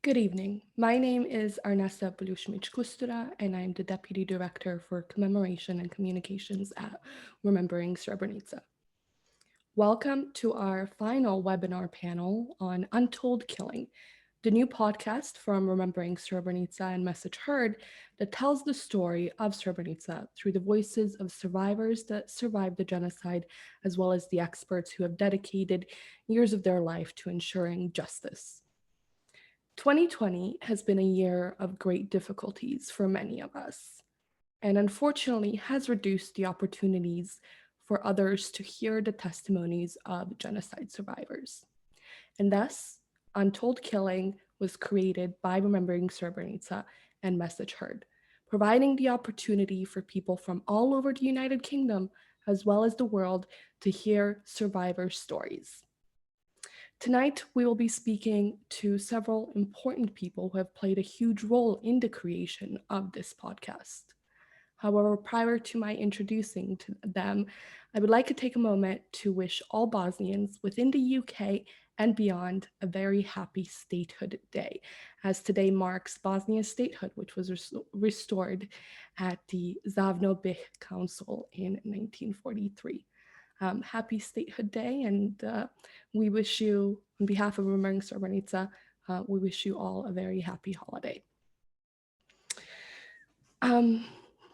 Good evening. My name is Aleksandra Bilić, and I'm the Deputy Director for Commemoration and Communications at Remembering Srebrenica. Welcome to our final webinar panel on Untold Killing, the new podcast from Remembering Srebrenica and Message Heard that tells the story of Srebrenica through the voices of survivors that survived the genocide, as well as the experts who have dedicated years of their life to ensuring justice. 2020 has been a year of great difficulties for many of us, and unfortunately has reduced the opportunities for others to hear the testimonies of genocide survivors. And thus, Untold Killing was created by Remembering Srebrenica and Message Heard, providing the opportunity for people from all over the United Kingdom, as well as the world, to hear survivors' stories. Tonight, we will be speaking to several important people who have played a huge role in the creation of this podcast. However, prior to my introducing to them, I would like to take a moment to wish all Bosnians within the UK and beyond a very happy statehood day, as today marks Bosnia's statehood, which was restored at the Zavno Bih Council in 1943. Happy Statehood Day, and we wish you, on behalf of Remembering Srebrenica, we wish you all a very happy holiday.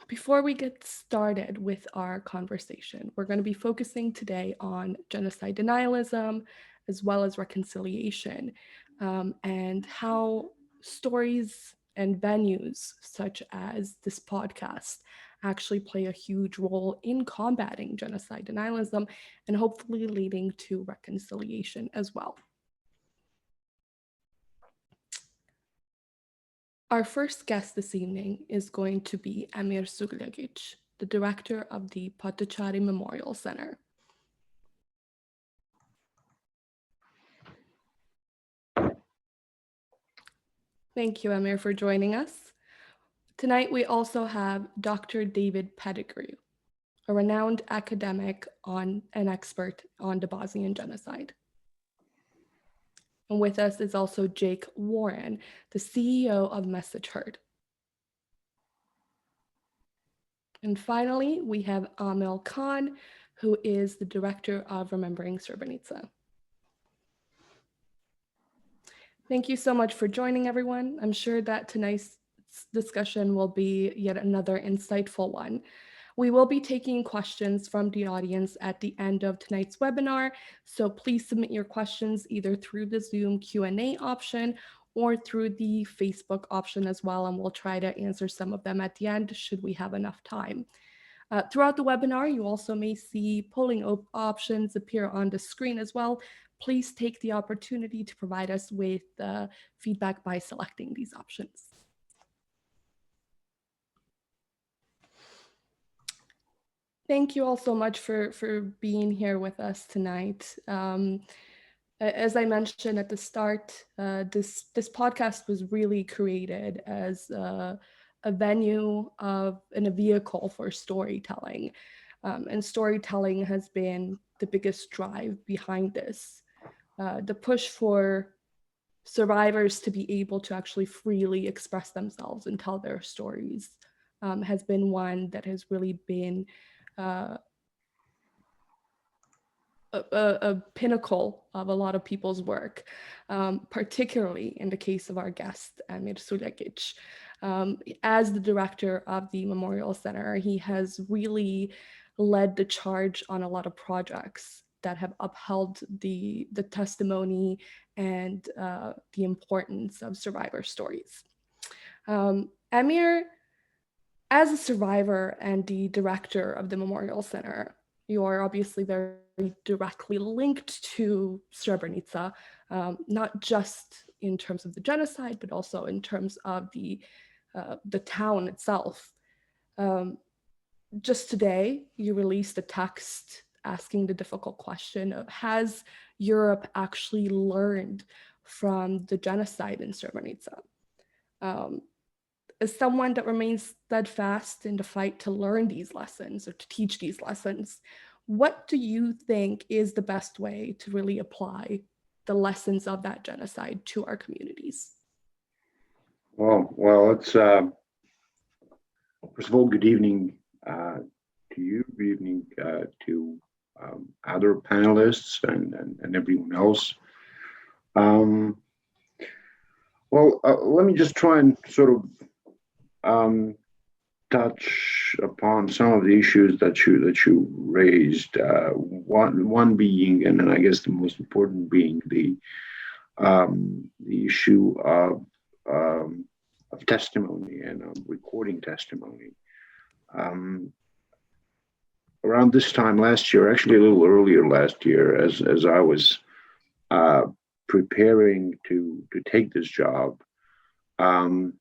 Before we get started with our conversation, we're going to be focusing today on genocide denialism, as well as reconciliation, and how stories and venues such as this podcast actually play a huge role in combating genocide denialism and hopefully leading to reconciliation as well. Our first guest this evening is going to be Emir Sugljagic, the director of the Potocari Memorial Center. Thank you, Emir, for joining us. Tonight, we also have Dr. David Pettigrew, a renowned academic and expert on the Bosnian genocide. And with us is also Jake Warren, the CEO of Message Heard. And finally, we have Amel Khan, who is the director of Remembering Srebrenica. Thank you so much for joining, everyone. I'm sure that tonight's discussion will be yet another insightful one. We will be taking questions from the audience at the end of tonight's webinar, so please submit your questions either through the Zoom Q&A option or through the Facebook option as well, and we'll try to answer some of them at the end should we have enough time. Throughout the webinar, you also may see polling options appear on the screen as well. Please take the opportunity to provide us with feedback by selecting these options. Thank you all so much for being here with us tonight. As I mentioned at the start, this podcast was really created as a venue and a vehicle for storytelling. And storytelling has been the biggest drive behind this. The push for survivors to be able to actually freely express themselves and tell their stories has been one that has really been a pinnacle of a lot of people's work, particularly in the case of our guest, Emir Sugljagic. As the director of the Memorial Center, he has really led the charge on a lot of projects that have upheld the testimony and the importance of survivor stories. Emir, as a survivor and the director of the Memorial Center, you are obviously very directly linked to Srebrenica, not just in terms of the genocide, but also in terms of the town itself. Just today, you released a text asking the difficult question of, has Europe actually learned from the genocide in Srebrenica? As someone that remains steadfast in the fight to learn these lessons or to teach these lessons, what do you think is the best way to really apply the lessons of that genocide to our communities? Well, it's first of all, good evening to you. Good evening to other panelists and everyone else. Um, let me just try and sort of um, touch upon some of the issues that you raised. One being, and then I guess the most important being the issue of testimony and of recording testimony. Um, Around this time last year, actually a little earlier last year, as I was uh, preparing to take this job, um,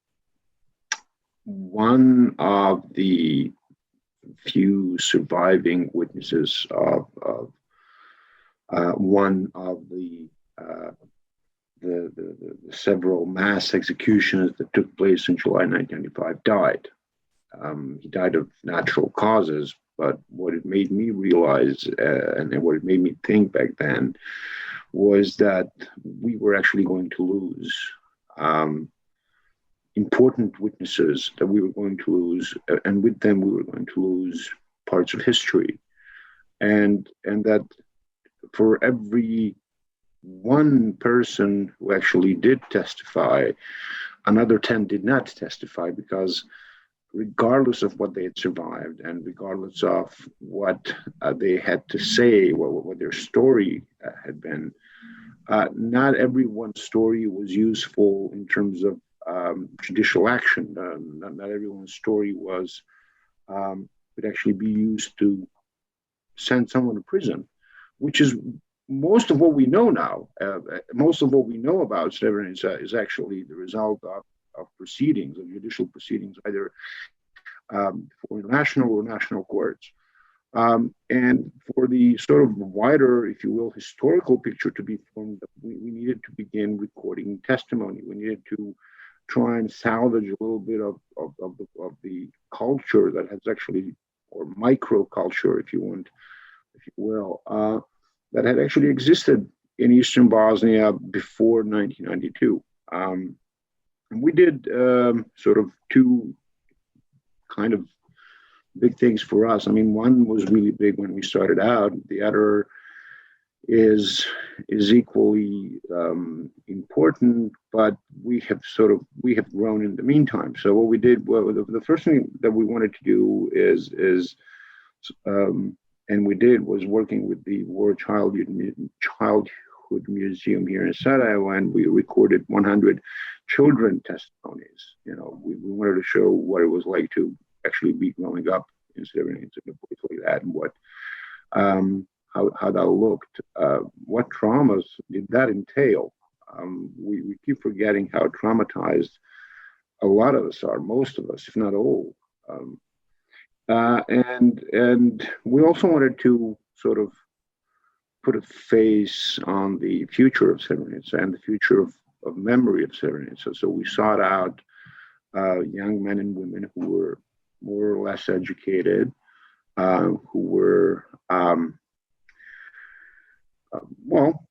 one of the few surviving witnesses of one of uh, the several mass executions that took place in July 1995 died. He died of natural causes, but what it made me realize and what it made me think back then was that we were actually going to lose um, important witnesses, that we were going to lose, and with them we were going to lose parts of history, and that for every one person who actually did testify, another 10 did not testify because regardless of what they had survived and regardless of what they had to say, what their story had been, not everyone's story was useful in terms of judicial action. Not everyone's story was could actually be used to send someone to prison, which is most of what we know now. Most of what we know about Srebrenica is actually the result of proceedings, of judicial proceedings, either for international or national courts. And for the sort of wider, if you will, historical picture to be formed, we needed to begin recording testimony. We needed to try and salvage a little bit of the culture that has actually, or microculture, if you want, if you will, that had actually existed in Eastern Bosnia before 1992. And we did sort of two kind of big things for us. I mean, one was really big when we started out. The other is equally important, but we have grown in the meantime. So what we did, well, the first thing that we wanted to do is and we did, was working with the War Childhood Museum here in Sarajevo, and we recorded 100 children testimonies. We wanted to show what it was like to actually be growing up in Srebrenica, in a place like that, and how that looked. What traumas did that entail? We keep forgetting how traumatized a lot of us are, most of us, if not all. And we also wanted to sort of put a face on the future of Srebrenica and the future of memory of Srebrenica. So we sought out young men and women who were more or less educated, who were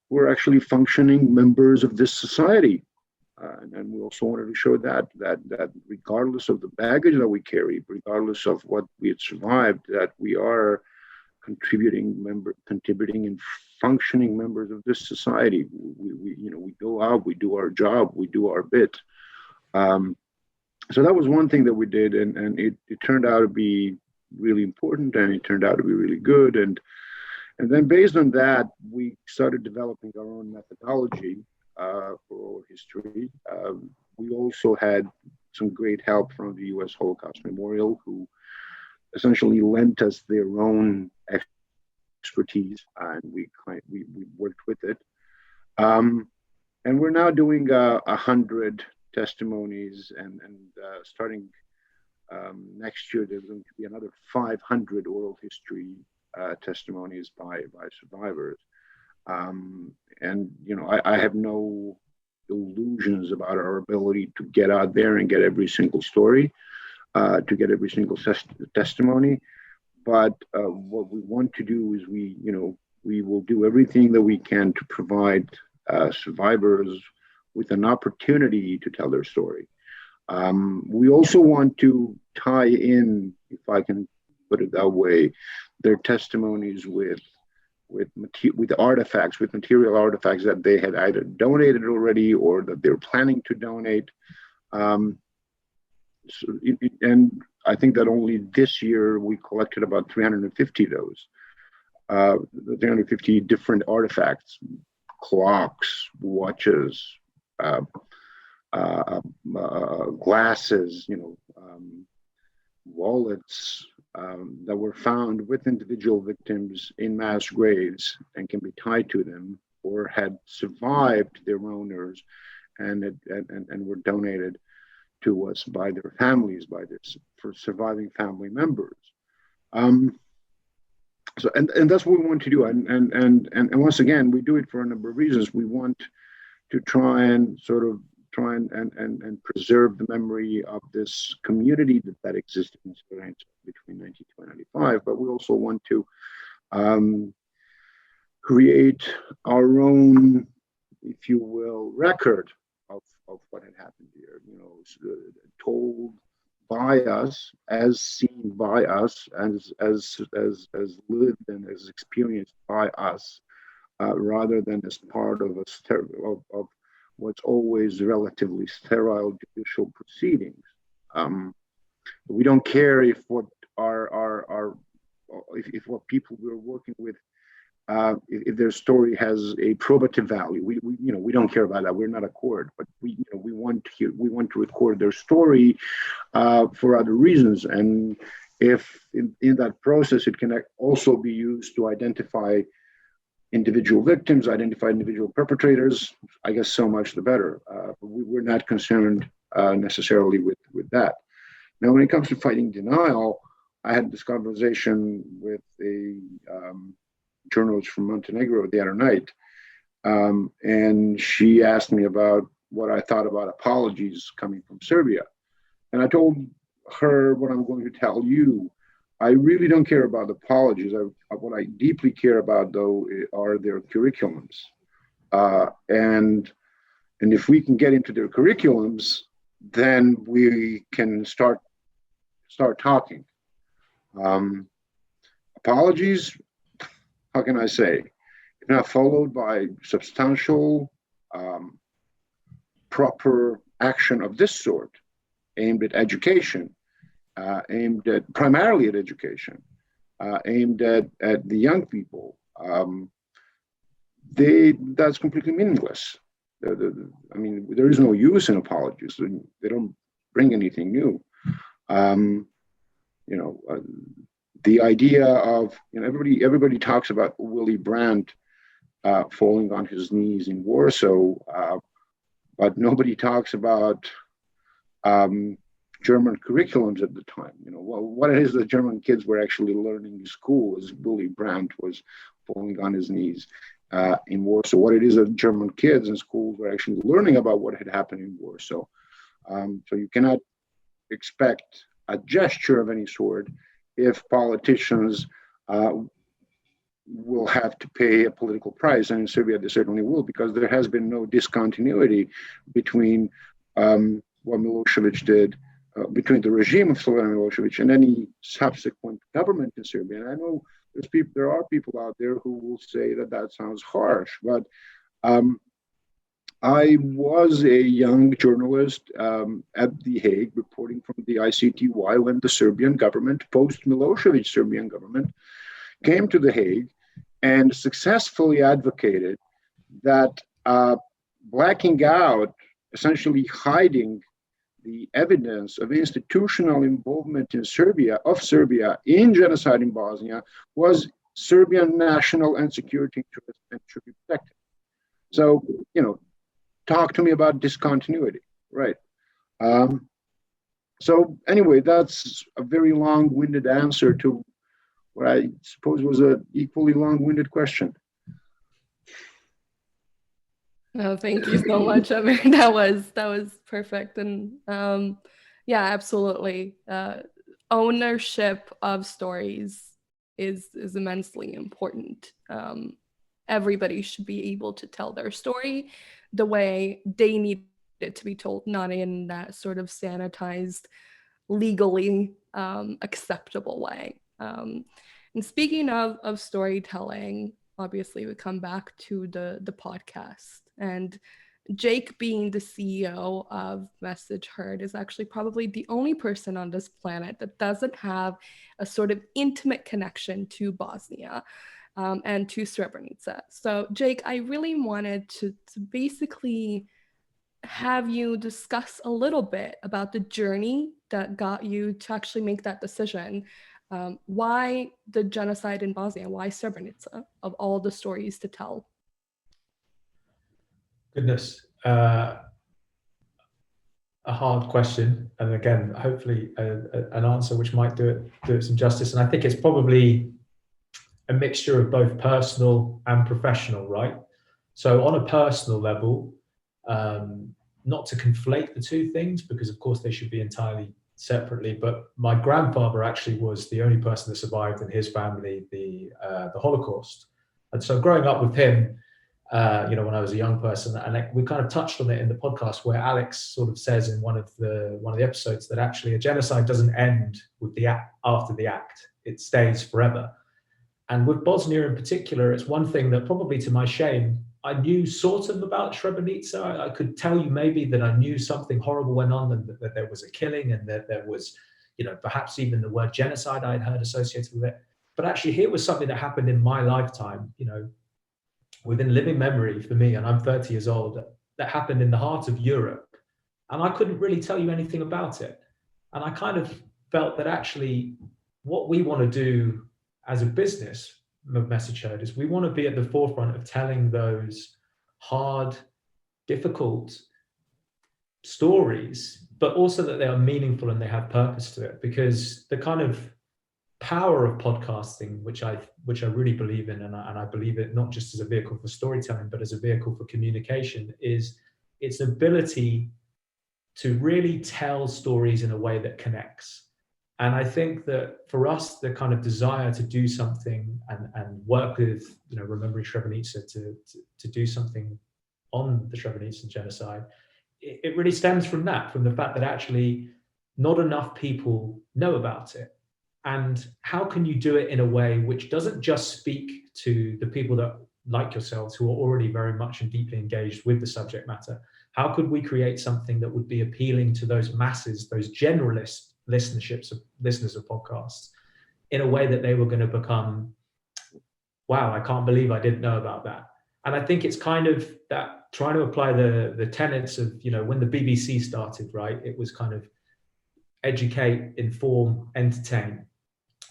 were actually functioning members of this society. And we also wanted to show that regardless of the baggage that we carry, regardless of what we had survived, that we are contributing and functioning members of this society. We go out, we do our job, we do our bit. So that was one thing that we did, and it turned out to be really important, and it turned out to be really good. And then based on that, we started developing our own methodology for oral history. We also had some great help from the U.S. Holocaust Memorial, who essentially lent us their own expertise, and we worked with it. And we're now doing 100 testimonies, and starting next year, there's going to be another 500 oral history testimonies by survivors. And I have no illusions about our ability to get out there and get every single story, to get every single testimony. But what we want to do is we will do everything that we can to provide survivors with an opportunity to tell their story. We also want to tie in, if I can put it that way, their testimonies with artifacts, with material artifacts that they had either donated already or that they're planning to donate. Um, and I think that only this year we collected about 350 of those, 350 different artifacts, clocks, watches, uh, glasses, wallets that were found with individual victims in mass graves and can be tied to them, or had survived their owners and were donated to us by their families, by their for surviving family members. Um, and that's what we want to do. And once again, we do it for a number of reasons. We want to try and preserve the memory of this community that existed in Srebrenica between 1992 and 1995. But we also want to create our own, if you will, record of what had happened here. Told by us, as seen by us, as lived and as experienced by us, rather than as part of of what's always relatively sterile judicial proceedings. We don't care if what our if what people we're working with, if their story has a probative value. We don't care about that. We're not a court, but we want to record their story for other reasons. And if in that process it can also be used to identify individual victims, identify individual perpetrators, I guess so much the better. We're not concerned necessarily with that. Now, when it comes to fighting denial, I had this conversation with a journalist from Montenegro the other night, and she asked me about what I thought about apologies coming from Serbia. And I told her what I'm going to tell you. I really don't care about apologies. What I deeply care about, though, are their curriculums. And if we can get into their curriculums, then we can start talking. Apologies, how can I say, if not followed by substantial, proper action of this sort, aimed at education, primarily at education, aimed at the young people, that's completely meaningless. I mean, there is no use in apologies. They don't bring anything new. The idea of, everybody talks about Willy Brandt falling on his knees in Warsaw, but nobody talks about German curriculums at the time. What it is that German kids were actually learning in school as Willy Brandt was falling on his knees in Warsaw. What it is that German kids in schools were actually learning about what had happened in Warsaw. So you cannot expect a gesture of any sort if politicians will have to pay a political price. And in Serbia, they certainly will, because there has been no discontinuity between what Milosevic did, between the regime of Slobodan Milosevic and any subsequent government in Serbia. And I know there are people out there who will say that sounds harsh, but I was a young journalist at The Hague reporting from the ICTY when the Serbian government, post-Milosevic Serbian government, came to The Hague and successfully advocated that blacking out, essentially hiding the evidence of institutional involvement in Serbia in genocide in Bosnia, was Serbian national and security interest and should be protected. So, talk to me about discontinuity, right? So anyway, that's a very long-winded answer to what I suppose was an equally long-winded question. Oh, thank you so much, Amir. That was perfect. And yeah, absolutely. Ownership of stories is immensely important. Everybody should be able to tell their story the way they need it to be told, not in that sort of sanitized, legally acceptable way. And speaking of storytelling, obviously we come back to the podcast, and Jake, being the CEO of Message Heard, is actually probably the only person on this planet that doesn't have a sort of intimate connection to Bosnia and to Srebrenica. So, Jake, I really wanted to basically have you discuss a little bit about the journey that got you to actually make that decision. Why the genocide in Bosnia? Why Srebrenica, of all the stories to tell? Goodness, a hard question, and again, hopefully an answer which might do it some justice. And I think it's probably a mixture of both personal and professional, right? So on a personal level, not to conflate the two things, because of course they should be entirely separately, but my grandfather actually was the only person that survived in his family the Holocaust. And so growing up with him, when I was a young person, and we kind of touched on it in the podcast where Alex sort of says in one of the episodes that actually a genocide doesn't end with the act, after the act, it stays forever. And with Bosnia in particular, it's one thing that probably to my shame, I knew sort of about Srebrenica. I could tell you maybe that I knew something horrible went on, and that there was a killing, and that there was, perhaps even the word genocide I had heard associated with it. But actually here was something that happened in my lifetime, within living memory for me, and I'm 30 years old, that happened in the heart of Europe. And I couldn't really tell you anything about it. And I kind of felt that actually what we want to do as a business of Message Heard is we want to be at the forefront of telling those hard, difficult stories, but also that they are meaningful and they have purpose to it. Because the kind of power of podcasting, which I really believe in, and I believe it not just as a vehicle for storytelling, but as a vehicle for communication, is its ability to really tell stories in a way that connects. And I think that for us, the kind of desire to do something and work with, remembering Srebrenica to do something on the Srebrenica genocide, it really stems from the fact that actually not enough people know about it. And how can you do it in a way which doesn't just speak to the people that, like yourselves, who are already very much and deeply engaged with the subject matter? How could we create something that would be appealing to those masses, those generalist listeners of podcasts, in a way that they were going to become, wow, I can't believe I didn't know about that. And I think it's kind of that trying to apply the tenets of, when the BBC started, right? It was kind of educate, inform, entertain.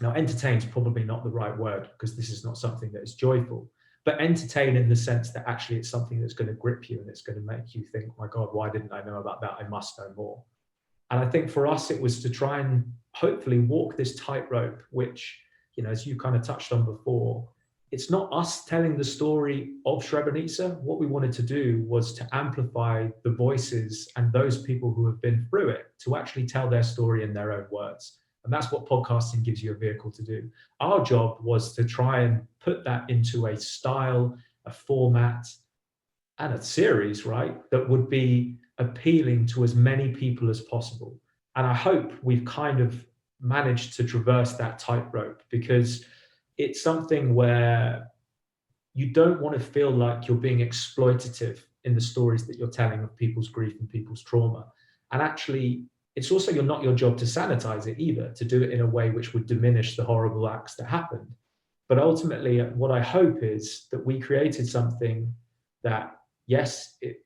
Now, entertain is probably not the right word, because this is not something that is joyful, but entertain in the sense that actually it's something that's going to grip you and it's going to make you think, my God, why didn't I know about that? I must know more. And I think for us, it was to try and hopefully walk this tightrope, which, as you kind of touched on before, it's not us telling the story of Srebrenica. What we wanted to do was to amplify the voices and those people who have been through it to actually tell their story in their own words. And that's what podcasting gives you a vehicle to do. Our job was to try and put that into a style, a format, and a series, right, that would be appealing to as many people as possible. And I hope we've kind of managed to traverse that tightrope, because it's something where you don't want to feel like you're being exploitative in the stories that you're telling of people's grief and people's trauma. And actually, it's also not your job to sanitize it either, to do it in a way which would diminish the horrible acts that happened. But ultimately, what I hope is that we created something that, yes, it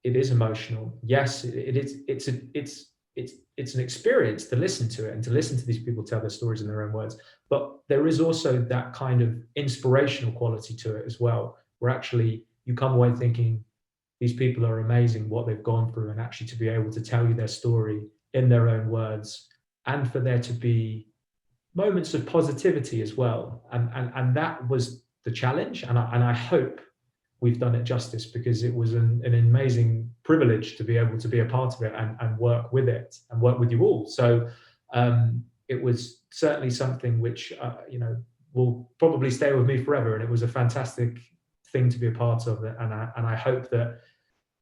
is emotional. Yes, it's an experience to listen to it and to listen to these people tell their stories in their own words. But there is also that kind of inspirational quality to it as well, where actually you come away thinking, these people are amazing, what they've gone through, and actually to be able to tell you their story in their own words, and for there to be moments of positivity as well. And that was the challenge. And I hope we've done it justice, because it was an amazing privilege to be able to be a part of it and work with it and work with you all. So it was certainly something which, will probably stay with me forever. And it was a fantastic thing to be a part of it. And I hope that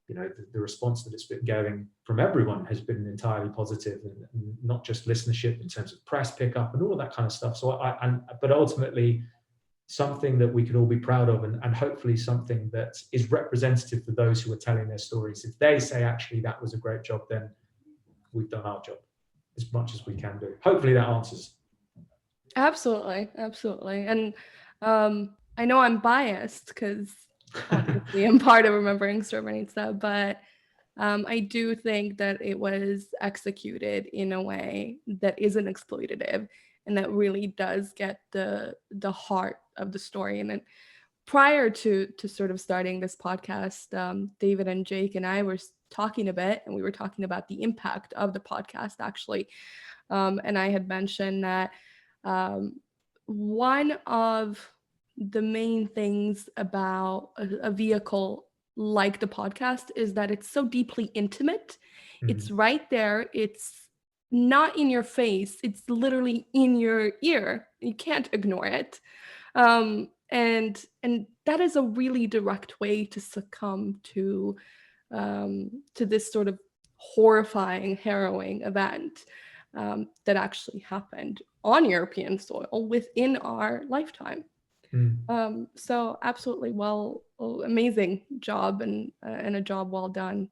the response that it's been getting from everyone has been entirely positive, and not just listenership in terms of press pickup and all of that kind of stuff. So but ultimately something that we could all be proud of, and hopefully something that is representative for those who are telling their stories. If they say, actually, that was a great job, then we've done our job as much as we can do. Hopefully that answers. Absolutely. And I know I'm biased because obviously I'm part of Remembering Srebrenica, but I do think that it was executed in a way that isn't exploitative and that really does get the heart of the story. And then prior to sort of starting this podcast, David and Jake and I were talking a bit, and we were talking about the impact of the podcast, actually. And I had mentioned that one of the main things about a vehicle like the podcast is that it's so deeply intimate. It's right there. It's not in your face. It's literally in your ear. You can't ignore it. And that is a really direct way to succumb to this sort of horrifying, harrowing event that actually happened on European soil within our lifetime. So absolutely, amazing job, and a job well done,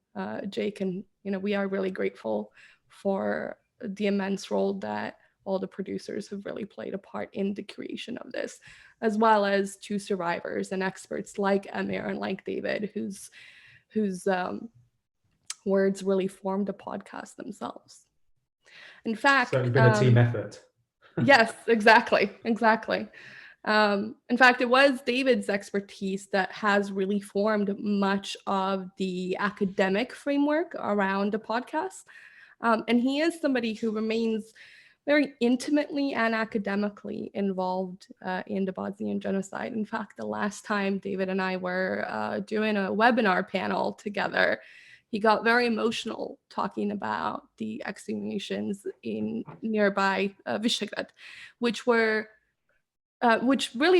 Jake. And we are really grateful for the immense role that all the producers have really played a part in the creation of this, as well as to survivors and experts like Emir and like David, whose words really formed the podcast themselves. In fact, so it's been a team effort. Yes, exactly. In fact, it was David's expertise that has really formed much of the academic framework around the podcast. And he is somebody who remains very intimately and academically involved in the Bosnian genocide. In fact, the last time David and I were doing a webinar panel together, he got very emotional talking about the exhumations in nearby Visegrad, which really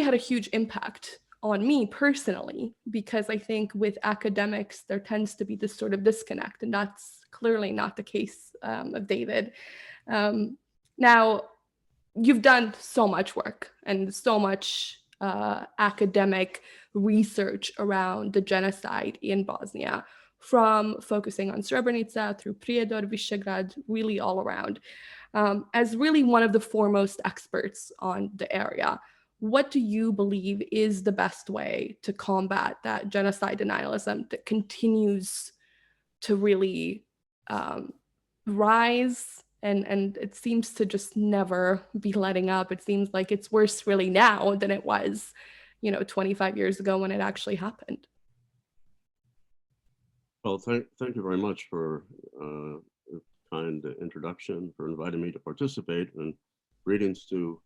had a huge impact on me personally, because I think with academics, there tends to be this sort of disconnect, and that's clearly not the case of David. Now, you've done so much work and so much academic research around the genocide in Bosnia, from focusing on Srebrenica through Prijedor, Visegrad, really all around. As really one of the foremost experts on the area, what do you believe is the best way to combat that genocide denialism that continues to really rise, and it seems to just never be letting up? It seems like it's worse really now than it was, 25 years ago when it actually happened. Well, thank you very much for a kind introduction, for inviting me to participate, and greetings to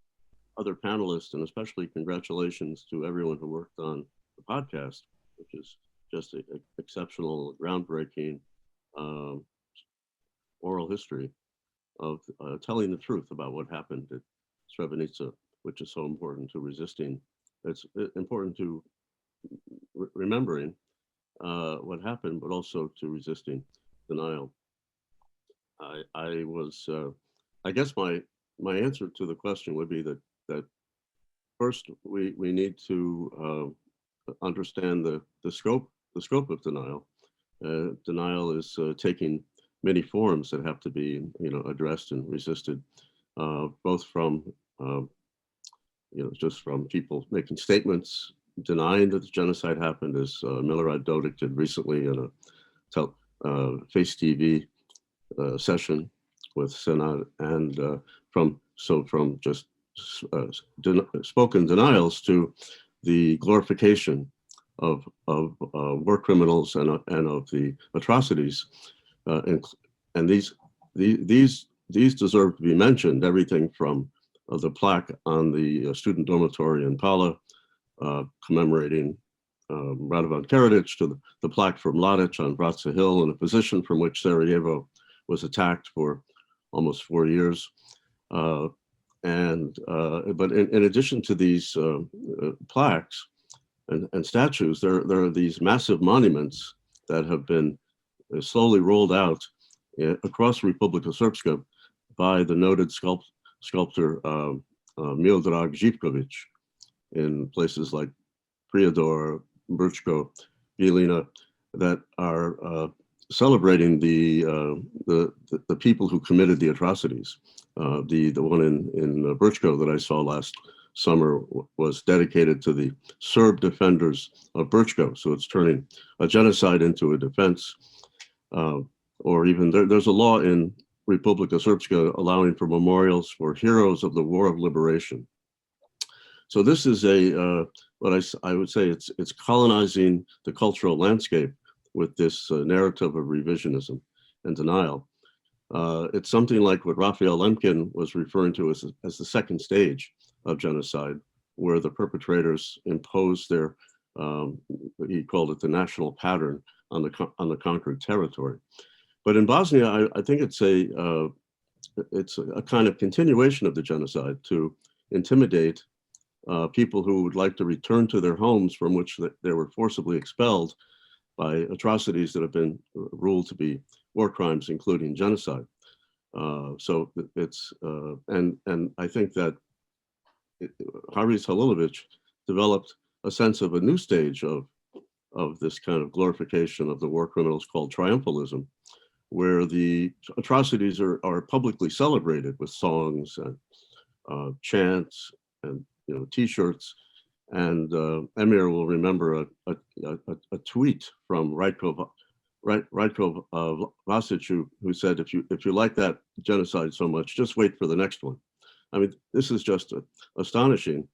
other panelists, and especially congratulations to everyone who worked on the podcast, which is just an exceptional, groundbreaking oral history of telling the truth about what happened at Srebrenica, which is so important to resisting. It's important to remembering what happened, but also to resisting denial. I guess my answer to the question would be that first we need to understand the scope of denial. Denial is taking many forms that have to be addressed and resisted, both from just from people making statements denying that the genocide happened, as Milorad Dodik did recently in a Face TV session with Senat, and from just spoken denials to the glorification of war criminals and of the atrocities, and these deserve to be mentioned. Everything from the plaque on the student dormitory in Pala, commemorating Radovan Karadzic, to the plaque from Mladic on Vratsa Hill, in a position from which Sarajevo was attacked for almost 4 years. But in addition to these plaques and statues, there are these massive monuments that have been slowly rolled out across Republika Srpska by the noted sculptor Miodrag Živković in places like Prijedor, Brčko, Bjelina, that are celebrating the people who committed the atrocities. The one in Brčko that I saw last summer was dedicated to the Serb defenders of Brčko. So it's turning a genocide into a defense. Or even there's a law in Republika Srpska allowing for memorials for heroes of the War of Liberation. So this is what I would say it's colonizing the cultural landscape with this narrative of revisionism and denial. It's something like what Raphael Lemkin was referring to as the second stage of genocide, where the perpetrators impose their, he called it the national pattern on the conquered territory. But in Bosnia, I think it's a kind of continuation of the genocide to intimidate people who would like to return to their homes from which they were forcibly expelled by atrocities that have been ruled to be war crimes, including genocide. So it's, and I think that Haris Halilović developed a sense of a new stage of this kind of glorification of the war criminals called triumphalism, where the atrocities are publicly celebrated with songs and chants and T-shirts. And Emir will remember a tweet from Rajko Vasic, who said, if you like that genocide so much, just wait for the next one. I mean, this is just astonishing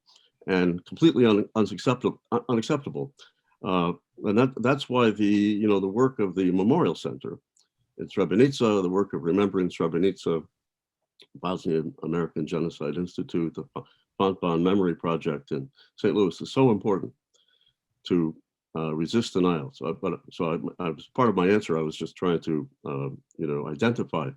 and completely unacceptable. And that's why the work of the Memorial Center in Srebrenica, the work of Remembering Srebrenica, Bosnian American Genocide Institute, the Fontbonne Memory Project in St. Louis is so important to resist denial. So I was part of my answer. I was just trying to identify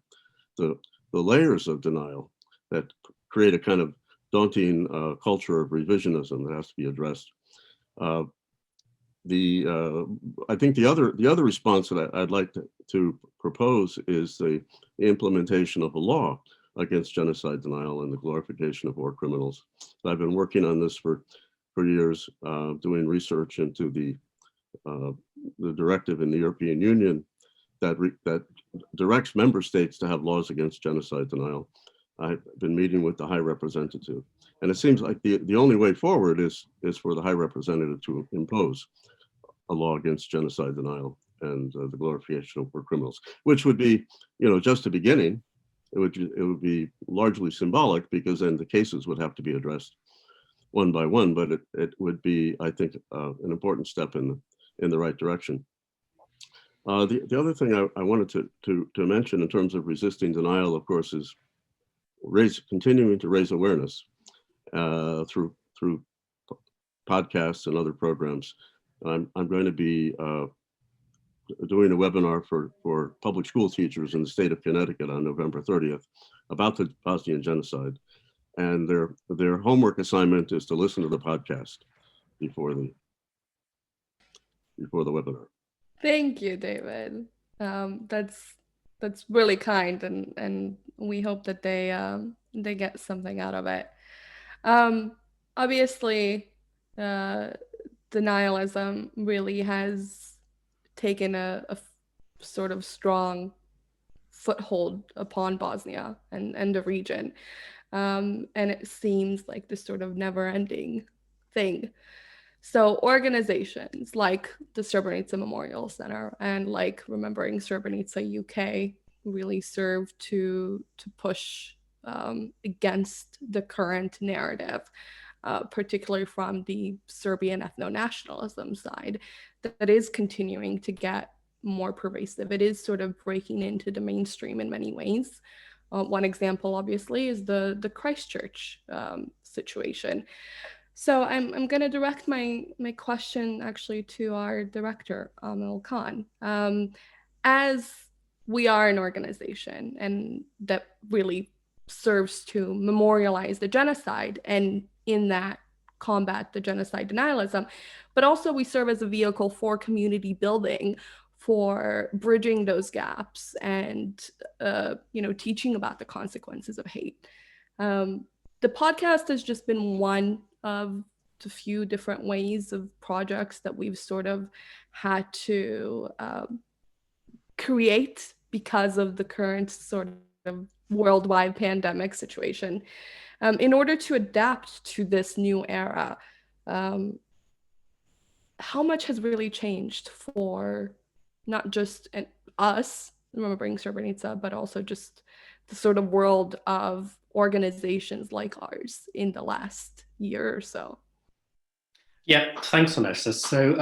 the layers of denial that create a kind of daunting culture of revisionism that has to be addressed. I think the other response that I'd like to propose is the implementation of a law against genocide denial and the glorification of war criminals. I've been working on this for years, doing research into the directive in the European Union that directs member states to have laws against genocide denial. I've been meeting with the High Representative, and it seems like the only way forward is for the High Representative to impose a law against genocide denial and the glorification of war criminals, which would be, just a beginning. It would be largely symbolic, because then the cases would have to be addressed one by one, but it would be, I think, an important step in the right direction. The other thing I wanted to mention in terms of resisting denial, of course, is continuing to raise awareness through podcasts and other programs. I'm going to be doing a webinar for public school teachers in the state of Connecticut on November 30th about the Bosnian genocide. And their homework assignment is to listen to the podcast before the webinar. Thank you, David. That's really kind, and we hope that they get something out of it. Obviously, denialism really has taken a sort of strong foothold upon Bosnia and the region. And it seems like this sort of never-ending thing. So organizations like the Srebrenica Memorial Center and like Remembering Srebrenica UK really serve to push against the current narrative, particularly from the Serbian ethno-nationalism side, that is continuing to get more pervasive. It is sort of breaking into the mainstream in many ways. One example, obviously, is the Christchurch situation. So I'm going to direct my question actually to our director, Amil Khan. As we are an organization and that really serves to memorialize the genocide and in that combat the genocide denialism, but also we serve as a vehicle for community building for bridging those gaps and teaching about the consequences of hate. The podcast has just been one of the few different ways of projects that we've sort of had to create because of the current sort of worldwide pandemic situation. In order to adapt to this new era, how much has really changed for not just us remembering Srebrenica, but also just the sort of world of organizations like ours in the last year or so? Yeah, thanks, Vanessa. So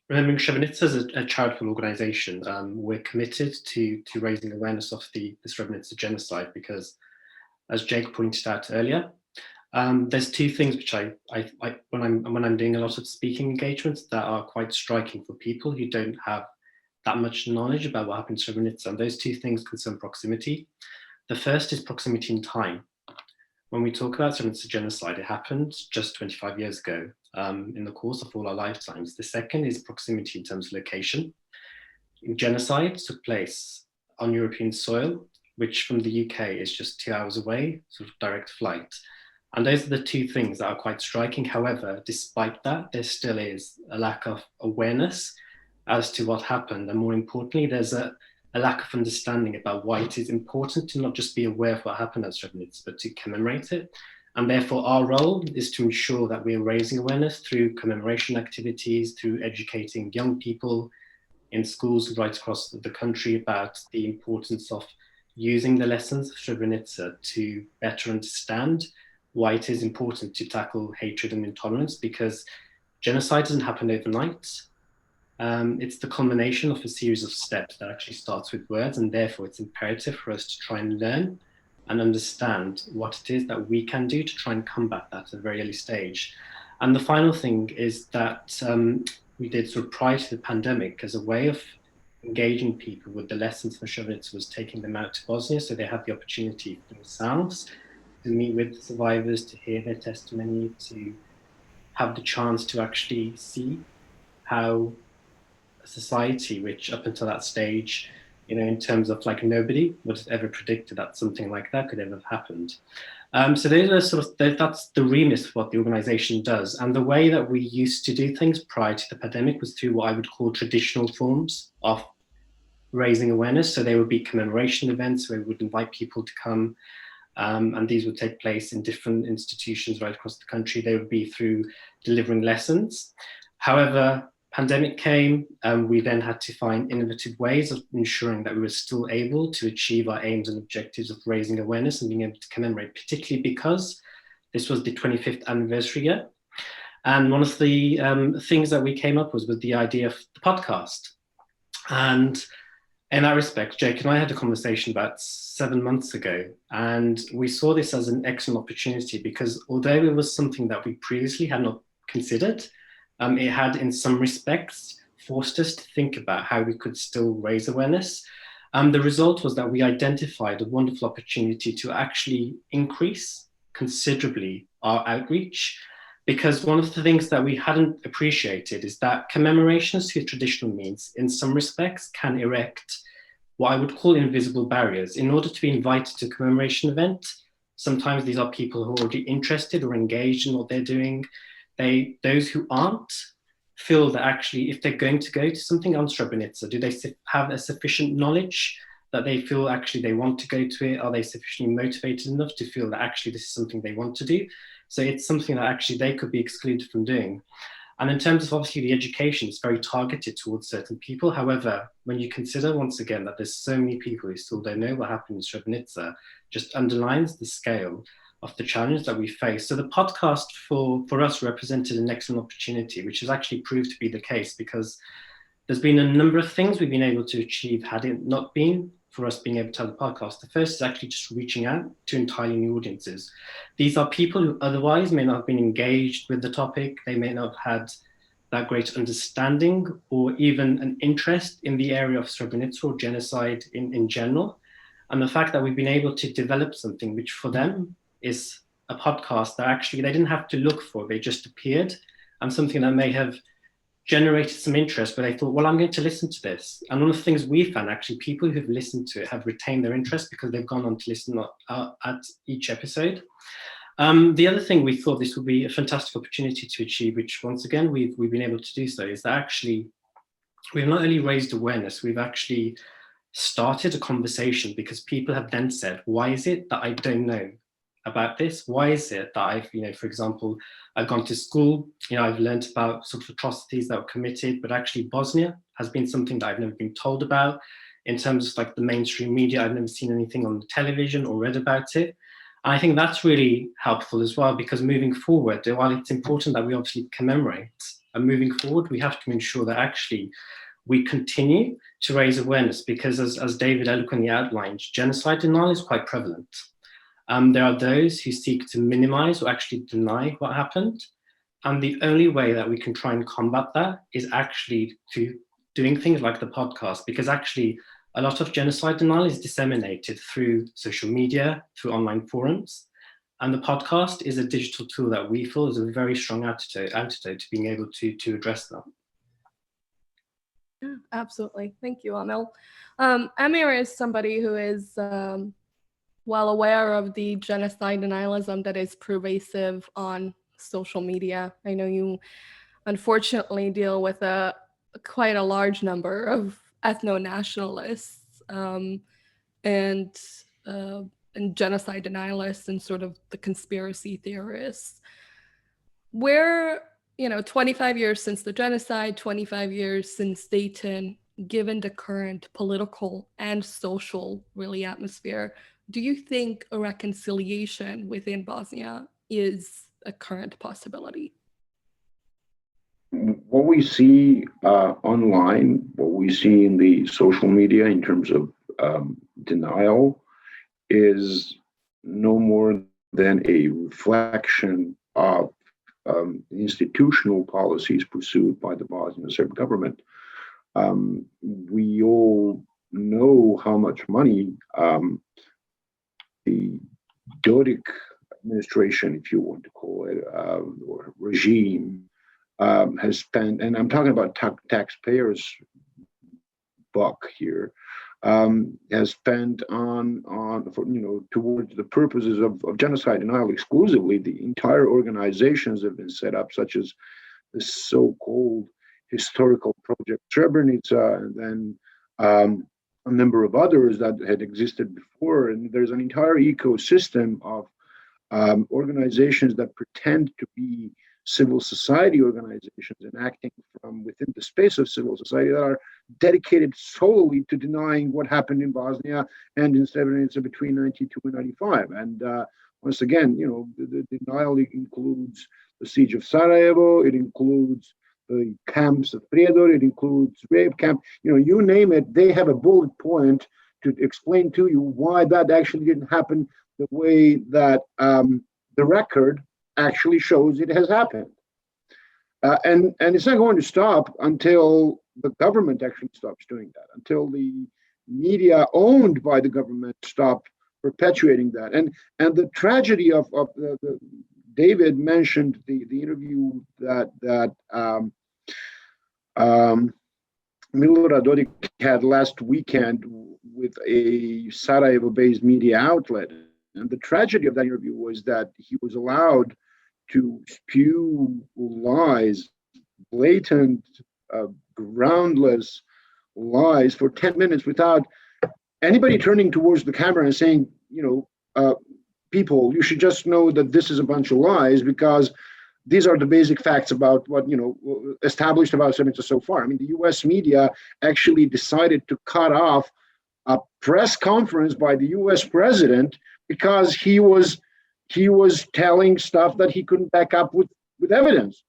Remembering Srebrenica is a charitable organisation. We're committed to raising awareness of the Srebrenica genocide because, as Jake pointed out earlier, there's two things which I when I'm doing a lot of speaking engagements that are quite striking for people who don't have that much knowledge about what happened in Srebrenica, and those two things concern proximity. The first is proximity in time. When we talk about Srebrenica genocide, it happened just 25 years ago in the course of all our lifetimes. The second is proximity in terms of location. Genocide took place on European soil, which from the UK is just 2 hours away, sort of direct flight. And those are the two things that are quite striking. However, despite that, there still is a lack of awareness as to what happened. And more importantly, there's a lack of understanding about why it is important to not just be aware of what happened at Srebrenica, but to commemorate it. And therefore, our role is to ensure that we're raising awareness through commemoration activities, through educating young people in schools right across the country about the importance of using the lessons of Srebrenica to better understand why it is important to tackle hatred and intolerance, because genocide doesn't happen overnight. It's the culmination of a series of steps that actually starts with words, and therefore it's imperative for us to try and learn and understand what it is that we can do to try and combat that at a very early stage. And the final thing is that we did sort of prior to the pandemic as a way of engaging people with the lessons from Srebrenica was taking them out to Bosnia, so they had the opportunity for themselves to meet with the survivors, to hear their testimony, to have the chance to actually see how a society which up until that stage, in terms of like nobody would have ever predicted that something like that could ever have happened. So those are sort of, that's the remit of what the organization does. And the way that we used to do things prior to the pandemic was through what I would call traditional forms of raising awareness. So there would be commemoration events where we would invite people to come, and these would take place in different institutions right across the country. They would be through delivering lessons. However, pandemic came, we then had to find innovative ways of ensuring that we were still able to achieve our aims and objectives of raising awareness and being able to commemorate, particularly because this was the 25th anniversary year. And one of the things that we came up with the idea of the podcast. And in that respect, Jake and I had a conversation about 7 months ago, and we saw this as an excellent opportunity because although it was something that we previously had not considered, it had in some respects forced us to think about how we could still raise awareness. The result was that we identified a wonderful opportunity to actually increase considerably our outreach, because one of the things that we hadn't appreciated is that commemorations through traditional means, in some respects, can erect what I would call invisible barriers. In order to be invited to a commemoration event, sometimes these are people who are already interested or engaged in what they're doing. Those who aren't feel that actually, if they're going to go to something on Srebrenica, do they have a sufficient knowledge that they feel actually they want to go to it? Are they sufficiently motivated enough to feel that actually this is something they want to do? So it's something that actually they could be excluded from doing. And in terms of obviously the education, it's very targeted towards certain people. However, when you consider once again that there's so many people who still don't know what happened in Srebrenica, just underlines the scale of the challenge that we face. So the podcast for us represented an excellent opportunity, which has actually proved to be the case, because there's been a number of things we've been able to achieve had it not been for us being able to have the podcast. The first is actually just reaching out to entirely new audiences. These are people who otherwise may not have been engaged with the topic. They may not have had that great understanding or even an interest in the area of Srebrenica or genocide in general. And the fact that we've been able to develop something which for them is a podcast that actually they didn't have to look for, they just appeared, and something that may have generated some interest where they thought, well, I'm going to listen to this. And one of the things we found, actually, people who've listened to it have retained their interest because they've gone on to listen at each episode. The other thing we thought this would be a fantastic opportunity to achieve, which once again, we've been able to do so, is that actually we've not only raised awareness, we've actually started a conversation, because people have then said, why is it that I don't know about this? Why is it that I've, for example, I've gone to school, I've learned about sort of atrocities that were committed, but actually Bosnia has been something that I've never been told about. In terms of like the mainstream media, I've never seen anything on the television or read about it. And I think that's really helpful as well, because moving forward, while it's important that we obviously commemorate, and moving forward, we have to ensure that actually we continue to raise awareness, because as David eloquently outlined, genocide denial is quite prevalent. There are those who seek to minimize or actually deny what happened. And the only way that we can try and combat that is actually through doing things like the podcast, because actually a lot of genocide denial is disseminated through social media, through online forums. And the podcast is a digital tool that we feel is a very strong antidote to being able to address that. Yeah, absolutely. Thank you, Amil. Amir is somebody who is well aware of the genocide denialism that is pervasive on social media. I know you unfortunately deal with quite a large number of ethno-nationalists and genocide denialists and sort of the conspiracy theorists. Where 25 years since the genocide, 25 years since Dayton, given the current political and social atmosphere, do you think a reconciliation within Bosnia is a current possibility? What we see online, what we see in the social media in terms of denial is no more than a reflection of institutional policies pursued by the Bosnian Serb government. We all know how much money the Dodik administration, if you want to call it, or regime, has spent, and I'm talking about taxpayers' buck here, has spent towards the purposes of genocide denial exclusively. The entire organizations have been set up, such as the so-called historical project Srebrenica, and then a number of others that had existed before. And there's an entire ecosystem of organizations that pretend to be civil society organizations and acting from within the space of civil society that are dedicated solely to denying what happened in Bosnia and in Srebrenica between 92 and 95. And once again, the denial includes the siege of Sarajevo, it includes the camps of Prijedor, it includes rape camp, you name it, they have a bullet point to explain to you why that actually didn't happen the way that the record actually shows it has happened. And it's not going to stop until the government actually stops doing that, until the media owned by the government stop perpetuating that. And the tragedy of the David mentioned the interview that Milorad Dodik had last weekend with a Sarajevo-based media outlet. And the tragedy of that interview was that he was allowed to spew lies, blatant, groundless lies for 10 minutes without anybody turning towards the camera and saying, people, you should just know that this is a bunch of lies, because these are the basic facts about what, established about Srebrenica so far. I mean, the US media actually decided to cut off a press conference by the US president because he was telling stuff that he couldn't back up with evidence.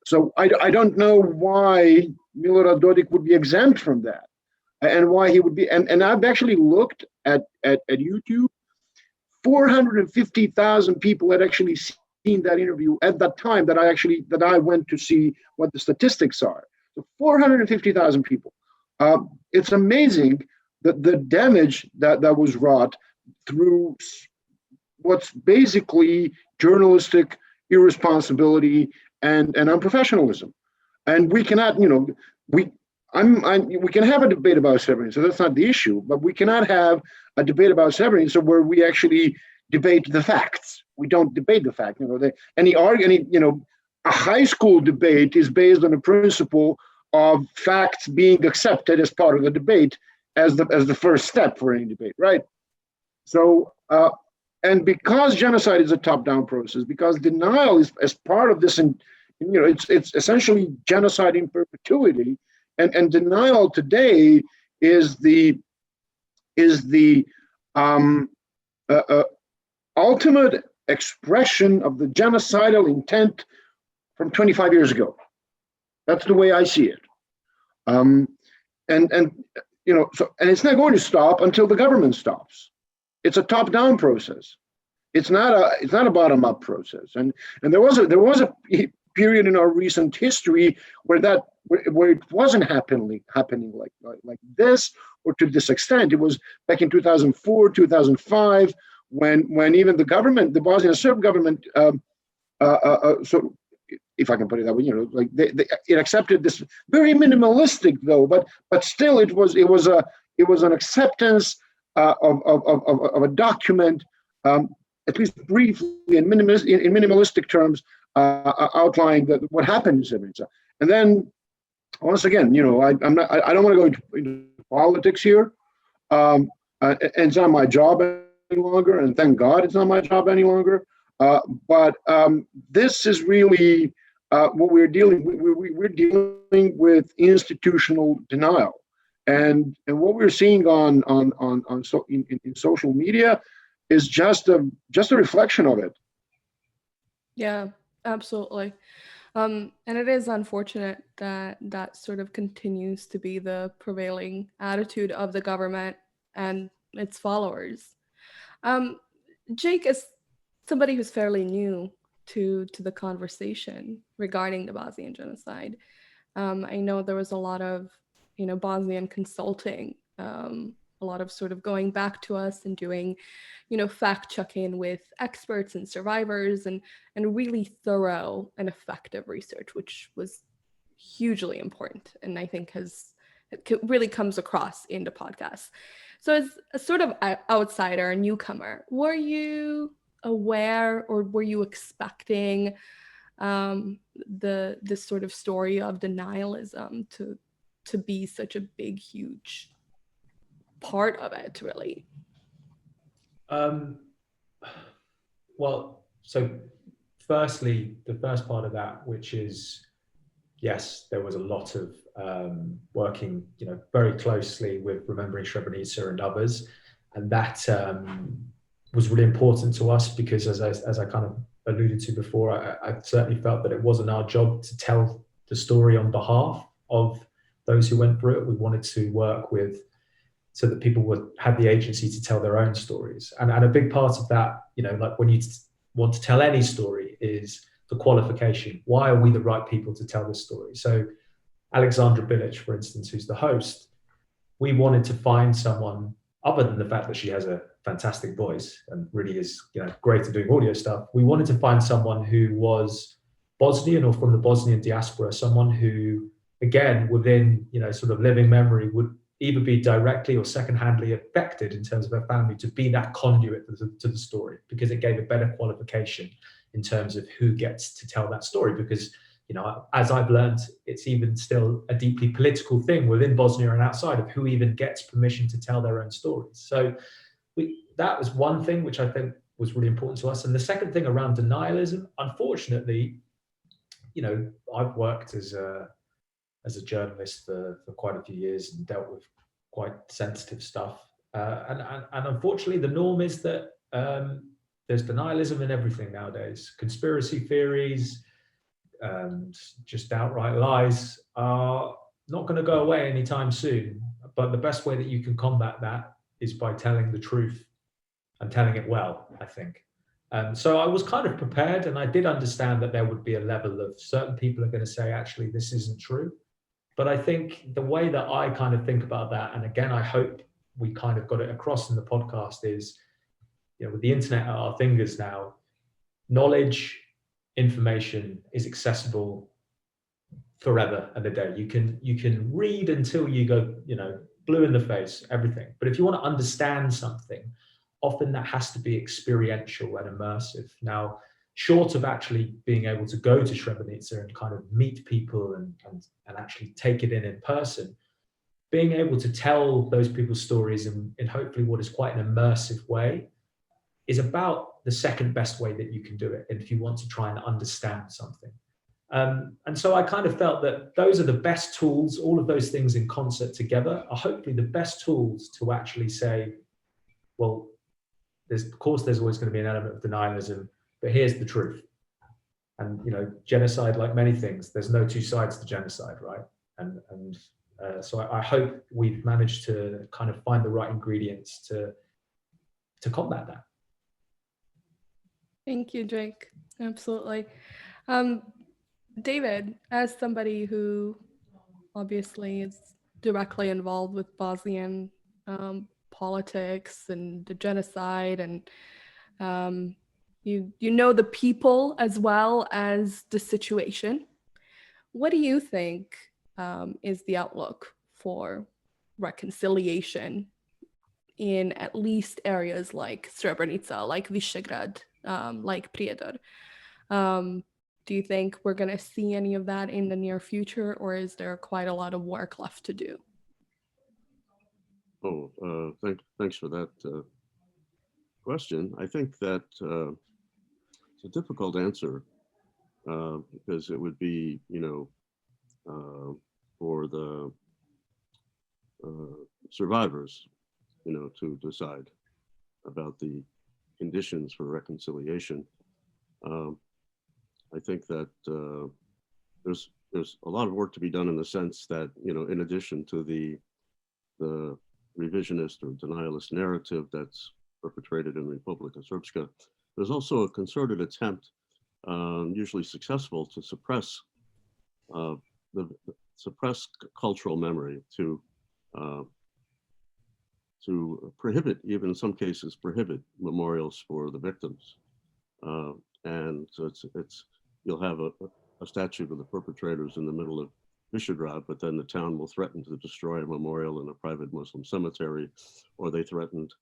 So I don't know why Milorad Dodik would be exempt from that, and why he would be. And I've actually looked at YouTube. 450,000 people had actually seen that interview at that time that I went to see what the statistics are. So 450,000 people. It's amazing that the damage that was wrought through what's basically journalistic irresponsibility and unprofessionalism. And we cannot, we can have a debate about Srebrenica. That's not the issue, but we cannot have a debate about Srebrenica where we actually debate the facts. We don't debate the fact. A high school debate is based on the principle of facts being accepted as part of the debate as the first step for any debate, right? So, and because genocide is a top-down process, because denial is as part of this, and it's essentially genocide in perpetuity, and denial today is the ultimate expression of the genocidal intent from 25 years ago. That's the way I see it. And it's not going to stop until the government stops. It's a top-down process. It's not a bottom-up process. And there was a period in our recent history where it wasn't happening like this or to this extent. It was back in 2004, 2005, when even the government, the Bosnian Serb government, so if I can put it that way, it accepted this very minimalistic though, but still it was an acceptance of a document, at least briefly in minimalistic terms, outlining what happened in Srebrenica. And then once again, I don't want to go into politics here, and it's not my job any longer, and thank God it's not my job any longer. But this is really what we're dealing with. We're dealing with institutional denial, and what we're seeing in social media is just a reflection of it. Yeah, absolutely. And it is unfortunate that sort of continues to be the prevailing attitude of the government and its followers. Jake, is somebody who's fairly new to the conversation regarding the Bosnian genocide. I know there was a lot of, Bosnian consulting, a lot of sort of going back to us and doing, fact checking with experts and survivors and really thorough and effective research, which was hugely important. And I think it really comes across in the podcast. So as a sort of outsider, a newcomer, were you aware or were you expecting this sort of story of denialism to be such a big, huge part of it, really? Well, so firstly, the first part of that, which is, yes, there was a lot of working, very closely with Remembering Srebrenica and others, and that was really important to us because, as I kind of alluded to before, I certainly felt that it wasn't our job to tell the story on behalf of those who went through it. We wanted to work so that people had the agency to tell their own stories. And a big part of that, like when you want to tell any story, is the qualification. Why are we the right people to tell this story? So Aleksandra Bilić, for instance, who's the host, we wanted to find someone, other than the fact that she has a fantastic voice and really is great at doing audio stuff, we wanted to find someone who was Bosnian or from the Bosnian diaspora, someone who, again, within sort of living memory, would either be directly or secondhandly affected in terms of her family to be that conduit to the story, because it gave a better qualification in terms of who gets to tell that story. Because, as I've learned, it's even still a deeply political thing within Bosnia and outside of who even gets permission to tell their own stories. So that was one thing which I think was really important to us. And the second thing around denialism, unfortunately, I've worked as a journalist for quite a few years and dealt with quite sensitive stuff. And unfortunately, the norm is that there's denialism in everything nowadays. Conspiracy theories and just outright lies are not going to go away anytime soon. But the best way that you can combat that is by telling the truth and telling it well, I think. So I was kind of prepared, and I did understand that there would be a level of certain people are going to say, actually, this isn't true. But I think the way that I kind of think about that, and again, I hope we kind of got it across in the podcast, is, with the internet at our fingers now, knowledge, information is accessible forever and a day. You can read until you go, blue in the face, everything. But if you want to understand something, often that has to be experiential and immersive. Now, short of actually being able to go to Srebrenica and kind of meet people and actually take it in person, being able to tell those people's stories in hopefully what is quite an immersive way is about the second best way that you can do it if you want to try and understand something. And so I kind of felt that those are the best tools, all of those things in concert together are hopefully the best tools to actually say, well, of course there's always going to be an element of denialism, but here's the truth. And genocide, like many things, there's no two sides to genocide, right? And so I hope we've managed to kind of find the right ingredients to combat that. Thank you, Jake. Absolutely. David, as somebody who obviously is directly involved with Bosnian politics and the genocide, and you know the people as well as the situation, what do you think is the outlook for reconciliation in at least areas like Srebrenica, like Visegrad, like Prijedor? Do you think we're going to see any of that in the near future, or is there quite a lot of work left to do? Thanks for that question. I think that it's a difficult answer because it would be, for the survivors, to decide about the conditions for reconciliation. I think that there's a lot of work to be done in the sense that, in addition to the revisionist or denialist narrative that's perpetrated in Republika Srpska, there's also a concerted attempt, usually successful, to suppress cultural memory, to prohibit, even in some cases, prohibit memorials for the victims. And so you'll have a statue of the perpetrators in the middle of Visegrad, but then the town will threaten to destroy a memorial in a private Muslim cemetery, or they threatened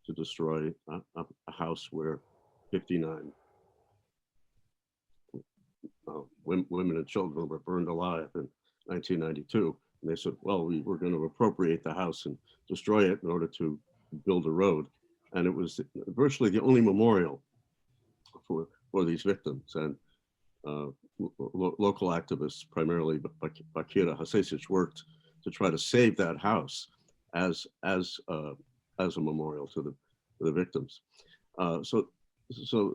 to destroy a house where 59 women and children were burned alive in 1992. And they said, well, we're going to appropriate the house and destroy it in order to build a road. And it was virtually the only memorial for these victims. And local activists, primarily Bakira Hasesic, worked to try to save that house as a memorial to the victims. So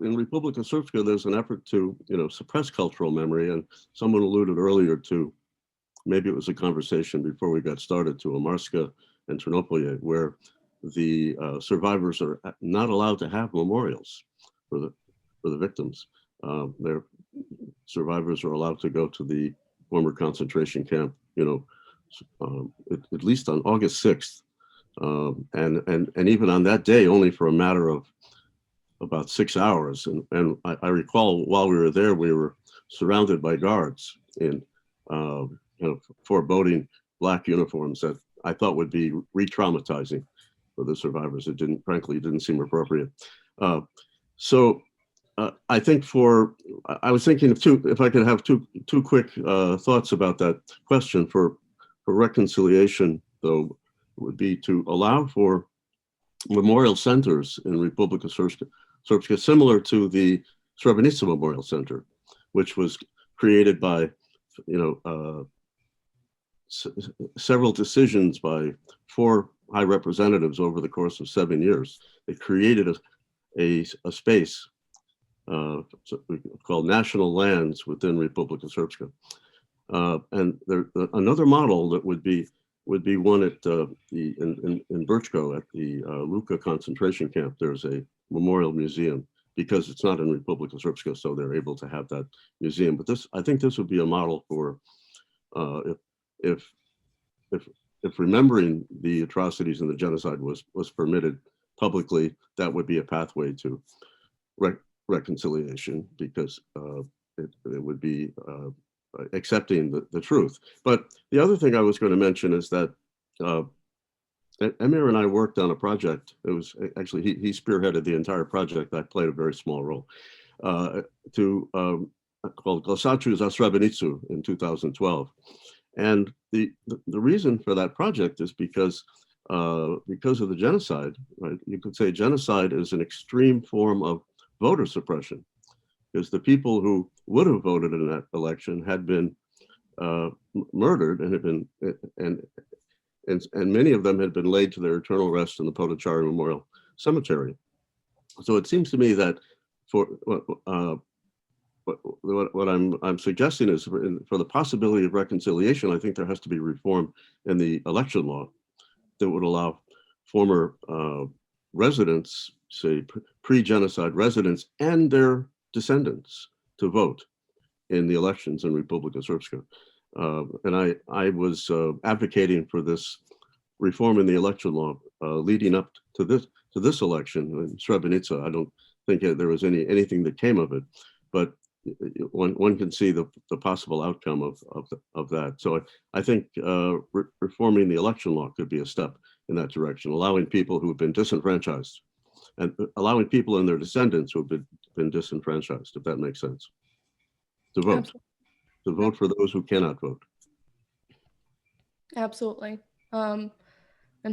in Republika Srpska, there's an effort to suppress cultural memory, and someone alluded earlier to, maybe it was a conversation before we got started, to Omarska and Ternopolje, where the survivors are not allowed to have memorials for the victims. Their survivors are allowed to go to the former concentration camp, at least on August 6th. And even on that day, only for a matter of about 6 hours. And I recall while we were there, we were surrounded by guards in foreboding black uniforms that I thought would be re-traumatizing for the survivors. It frankly didn't seem appropriate. So I think I was thinking of if I could have two quick thoughts about that question. For reconciliation, though, would be to allow for memorial centers in Republika Srpska, similar to the Srebrenica Memorial Center, which was created by, several decisions by 4 high representatives over the course of 7 years. They created a space called national lands within Republika Srpska. And another model that would be one at in Brčko at the Luka concentration camp. There's a memorial museum, because it's not in Republika Srpska, so they're able to have that museum. But I think this would be a model for if remembering the atrocities and the genocide was permitted publicly, that would be a pathway to reconciliation, because it would be accepting the truth. But the other thing I was going to mention is that Emir and I worked on a project. It was actually, he spearheaded the entire project. I played a very small role called Glasaču za Srebrenicu in 2012. And the reason for that project is because of the genocide, right? You could say genocide is an extreme form of voter suppression, because the people who would have voted in that election had been murdered and had been, and many of them had been laid to their eternal rest in the Potocari Memorial Cemetery. So it seems to me that for what I'm suggesting is for the possibility of reconciliation, I think there has to be reform in the election law that would allow former residents, say pre-genocide residents and their descendants to vote in the elections in Republika Srpska. And I was advocating for this reform in the election law leading up to this election in Srebrenica. I don't think there was anything that came of it, but one can see the possible outcome of that. So I think reforming the election law could be a step in that direction, allowing people who have been disenfranchised and allowing people and their descendants who have been disenfranchised, if that makes sense, to vote. Absolutely. To vote for those who cannot vote. Absolutely. And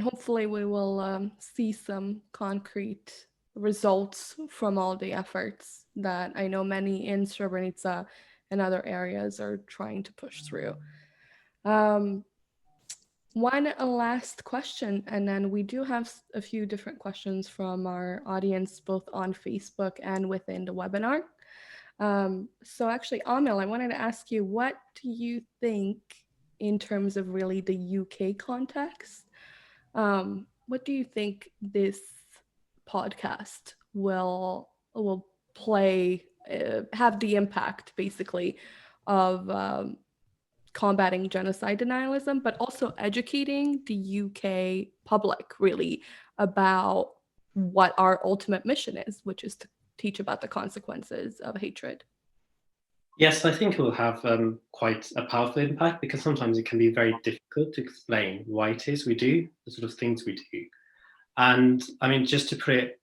hopefully we will see some concrete results from all the efforts that I know many in Srebrenica and other areas are trying to push through. One last question, and then we do have a few different questions from our audience, both on Facebook and within the webinar. So actually, Amil, I wanted to ask you, what do you think in terms of really the UK context? What do you think this podcast will play, have the impact basically of combating genocide denialism, but also educating the UK public really about what our ultimate mission is, which is to teach about the consequences of hatred? Yes, I think it will have quite a powerful impact, because sometimes it can be very difficult to explain why it is we do the sort of things we do. And I mean, just to put it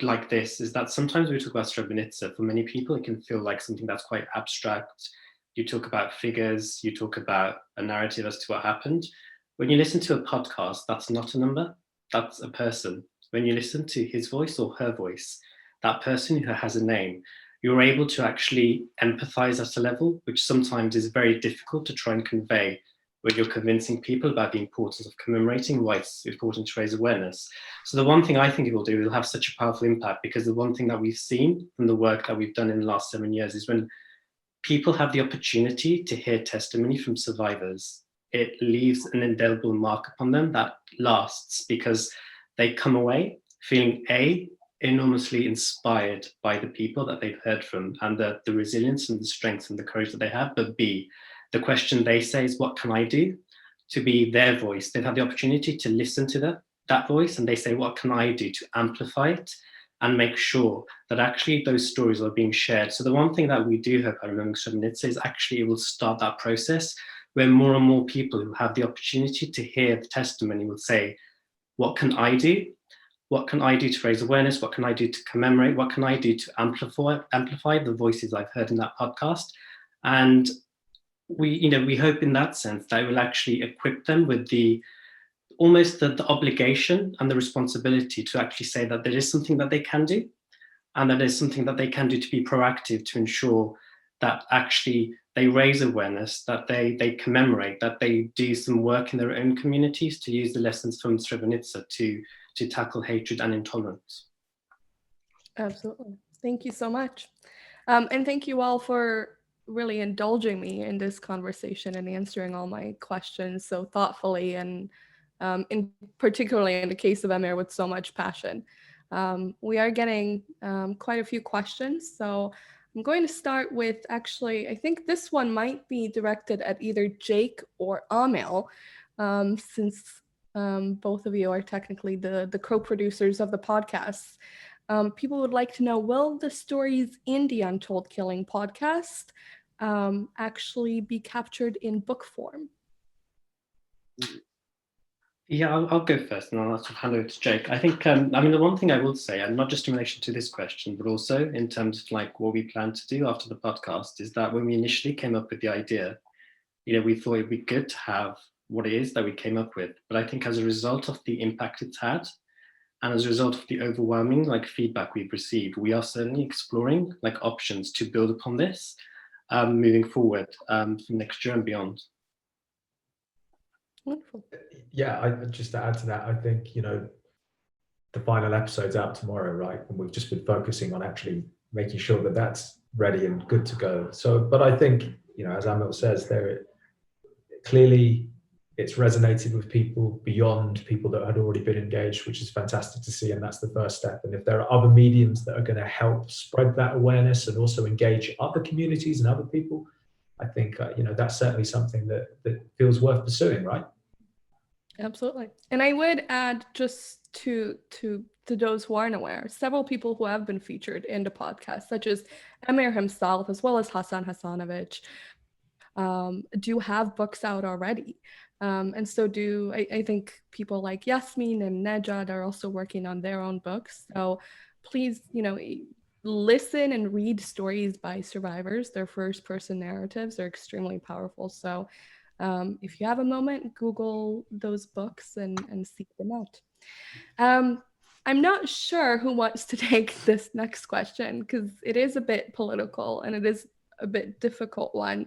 like this, is that sometimes we talk about Srebrenica, for many people it can feel like something that's quite abstract. You talk about figures, you talk about a narrative as to what happened. When you listen to a podcast, that's not a number, that's a person. When you listen to his voice or her voice, that person who has a name, you're able to actually empathize at a level which sometimes is very difficult to try and convey when you're convincing people about the importance of commemorating, why it's important to raise awareness. So the one thing I think it will do, it will have such a powerful impact, because the one thing that we've seen from the work that we've done in the last 7 years is when people have the opportunity to hear testimony from survivors, it leaves an indelible mark upon them that lasts, because they come away feeling enormously inspired by the people that they've heard from and the resilience and the strength and the courage that they have, but B, the question they say is, what can I do to be their voice? They've had the opportunity to listen to that voice, and they say, what can I do to amplify it and make sure that actually those stories are being shared? So the one thing that we do hope at Remembering Srebrenica is actually it will start that process where more and more people who have the opportunity to hear the testimony will say, what can I do? What can I do to raise awareness? What can I do to commemorate? What can I do to amplify the voices I've heard in that podcast? And we hope in that sense that it will actually equip them with almost the obligation and the responsibility to actually say that there is something that they can do, and that there's something that they can do to be proactive to ensure that actually they raise awareness, that they commemorate, that they do some work in their own communities to use the lessons from Srebrenica to tackle hatred and intolerance. Absolutely. Thank you so much. And thank you all for really indulging me in this conversation and answering all my questions so thoughtfully, and particularly in the case of Emir, with so much passion. We are getting quite a few questions, so I'm going to start with, actually, I think this one might be directed at either Jake or Amil, since both of you are technically the co-producers of the podcast. People would like to know, will the stories in the Untold Killing podcast actually be captured in book form? Yeah, I'll go first, and I'll sort of hand over to Jake. I think, I mean, the one thing I will say, and not just in relation to this question, but also in terms of like what we plan to do after the podcast, is that when we initially came up with the idea, we thought it'd be good to have what it is that we came up with. But I think as a result of the impact it's had, and as a result of the overwhelming like feedback we've received, we are certainly exploring like options to build upon this moving forward for next year and beyond. Wonderful. Yeah, just to add to that, I think, the final episode's out tomorrow, right? And we've just been focusing on actually making sure that that's ready and good to go. So, but I think, as Amil says, there clearly it's resonated with people beyond people that had already been engaged, which is fantastic to see. And that's the first step. And if there are other mediums that are going to help spread that awareness and also engage other communities and other people, I think, that's certainly something that feels worth pursuing, right? Absolutely. And I would add, just to those who aren't aware, several people who have been featured in the podcast, such as Emir himself, as well as Hasan Hasanovic, do have books out already. And so I think people like Yasmin and Nejad are also working on their own books. So please, listen and read stories by survivors. Their first-person narratives are extremely powerful. So if you have a moment, Google those books and seek them out. I'm not sure who wants to take this next question, because it is a bit political and it is a bit difficult one.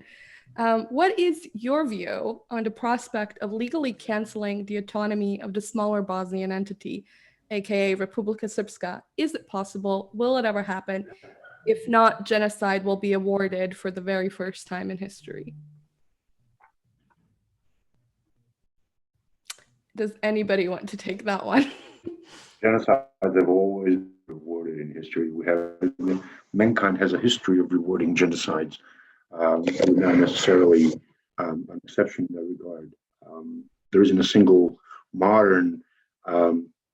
What is your view on the prospect of legally canceling the autonomy of the smaller Bosnian entity, aka Republika Srpska? Is it possible? Will it ever happen? If not, genocide will be awarded for the very first time in history. Does anybody want to take that one? Genocides have always been rewarded in history. Mankind has a history of rewarding genocides. We're not necessarily an exception in that regard. There isn't a single modern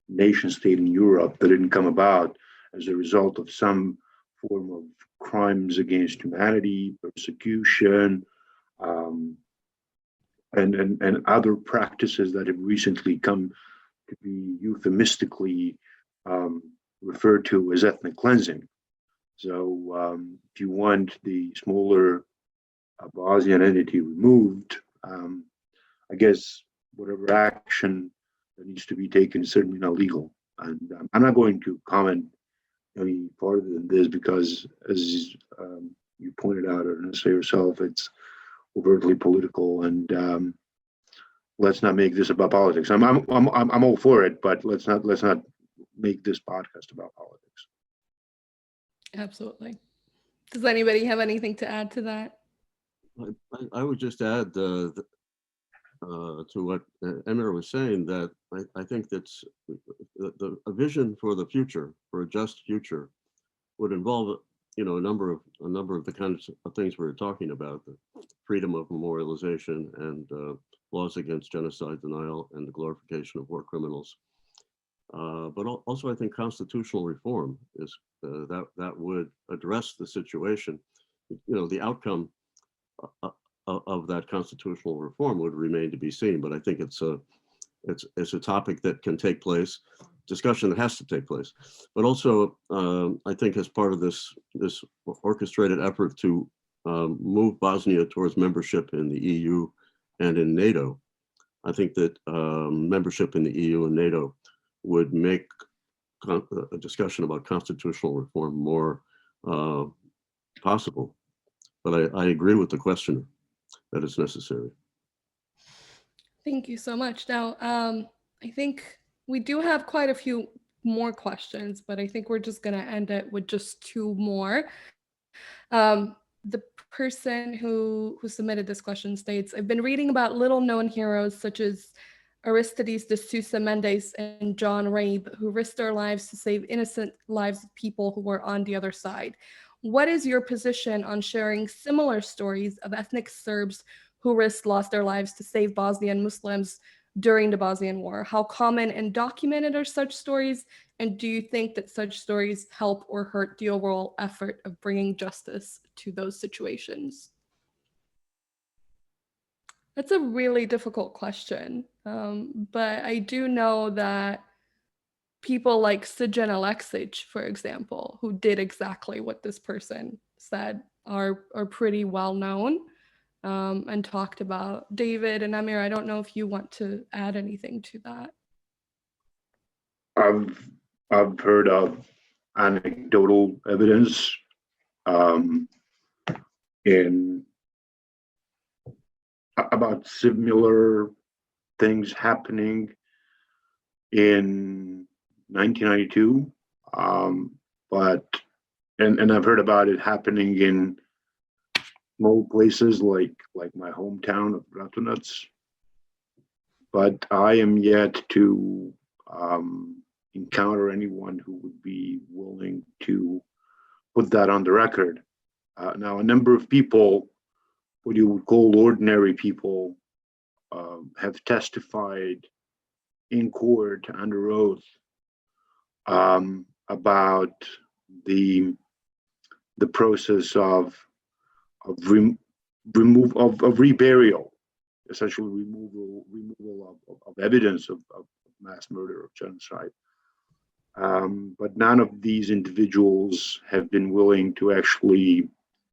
nation state in Europe that didn't come about as a result of some form of crimes against humanity, persecution, and other practices that have recently come to be euphemistically referred to as ethnic cleansing. So if you want the smaller Bosnian entity removed, I guess whatever action that needs to be taken is certainly not legal. And I'm not going to comment any farther than this because, as you pointed out, Ernesta yourself, it's overtly political, and let's not make this about politics. I'm all for it, but let's not make this podcast about politics. Absolutely. Does anybody have anything to add to that? I would just add to what Emir was saying, that I think that's a vision for the future, for a just future, would involve a number of the kinds of things we were talking about: the freedom of memorialization and laws against genocide denial and the glorification of war criminals. But also, I think constitutional reform is that would address the situation. The outcome of that constitutional reform would remain to be seen, but I think it's a topic that can take place, discussion that has to take place. But also, I think as part of this orchestrated effort to move Bosnia towards membership in the EU and in NATO, I think that membership in the EU and NATO would make a discussion about constitutional reform more possible. But I agree with the questioner that it's necessary. Thank you so much. Now, I think we do have quite a few more questions, but I think we're just going to end it with just two more. The person who submitted this question states, I've been reading about little known heroes such as Aristides de Sousa Mendes and John Rabe, who risked their lives to save innocent lives of people who were on the other side. What is your position on sharing similar stories of ethnic Serbs who lost their lives to save Bosnian Muslims during the Bosnian War? How common and documented are such stories? And do you think that such stories help or hurt the overall effort of bringing justice to those situations? That's a really difficult question. But I do know that people like Srdjan Aleksić, for example, who did exactly what this person said, are pretty well known, and talked about. David and Amir, I don't know if you want to add anything to that. I've heard of anecdotal evidence in about similar things happening in 1992, but and I've heard about it happening in small places like my hometown of Bratunac, but I am yet to encounter anyone who would be willing to put that on the record. Now, a number of people, what you would call ordinary people, have testified in court under oath about the process of reburial, essentially removal of evidence of mass murder, of genocide. But none of these individuals have been willing to actually